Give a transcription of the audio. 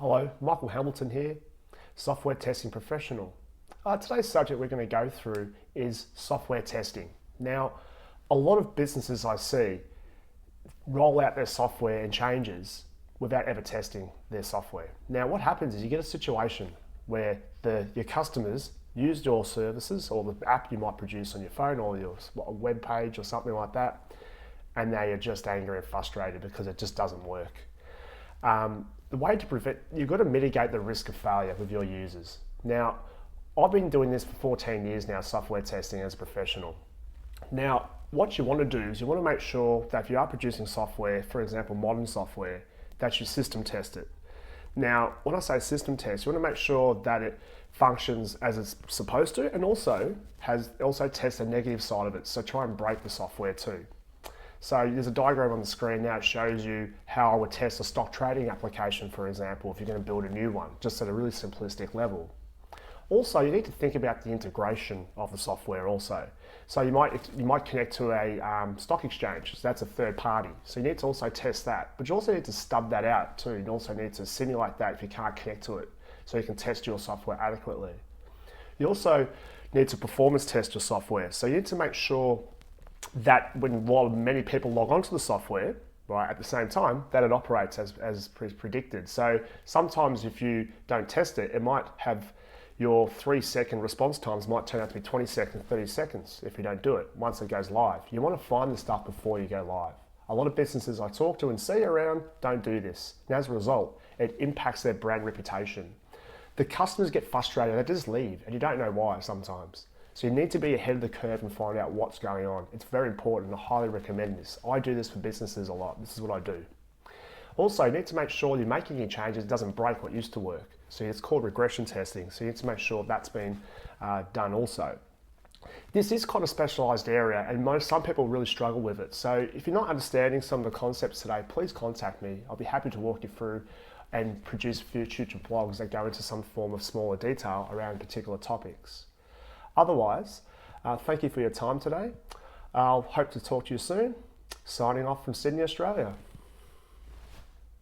Hello, Michael Hamilton here, software testing professional. Today's subject we're going to go through is software testing. Now, a lot of businesses I see roll out their software and changes without ever testing their software. Now, what happens is you get a situation where your customers use your services or the app you might produce on your phone or your web page or something like that, and they are just angry and frustrated because it just doesn't work. The way to prevent, you've got to mitigate the risk of failure with your users. Now, I've been doing this for 14 years now, software testing as a professional. Now, what you want to do is you want to make sure that if you are producing software, for example, modern software, that you system test it. Now, when I say system test, you want to make sure that it functions as it's supposed to and also tests the negative side of it. So try and break the software too. So there's a diagram on the screen now. It shows you how I would test a stock trading application, for example, if you're going to build a new one, just at a really simplistic level. Also, you need to think about the integration of the software also. So you might connect to a stock exchange, so that's a third party. So you need to also test that, but you also need to stub that out too. You also need to simulate that if you can't connect to it, so you can test your software adequately. You also need to performance test your software. So you need to make sure that while many people log onto the software, right, at the same time, that it operates as predicted. So sometimes if you don't test it, it might have your 3-second response times might turn out to be 20 seconds, 30 seconds if you don't do it once it goes live. You want to find the stuff before you go live. A lot of businesses I talk to and see around don't do this. And as a result, it impacts their brand reputation. The customers get frustrated, they just leave, and you don't know why sometimes. So you need to be ahead of the curve and find out what's going on. It's very important and I highly recommend this. I do this for businesses a lot. This is what I do. Also, you need to make sure you're making any changes, it doesn't break what used to work. So it's called regression testing. So you need to make sure that's been done also. This is quite a specialized area and some people really struggle with it. So if you're not understanding some of the concepts today, please contact me. I'll be happy to walk you through and produce future blogs that go into some form of smaller detail around particular topics. Otherwise, thank you for your time today. I'll hope to talk to you soon. Signing off from Sydney, Australia.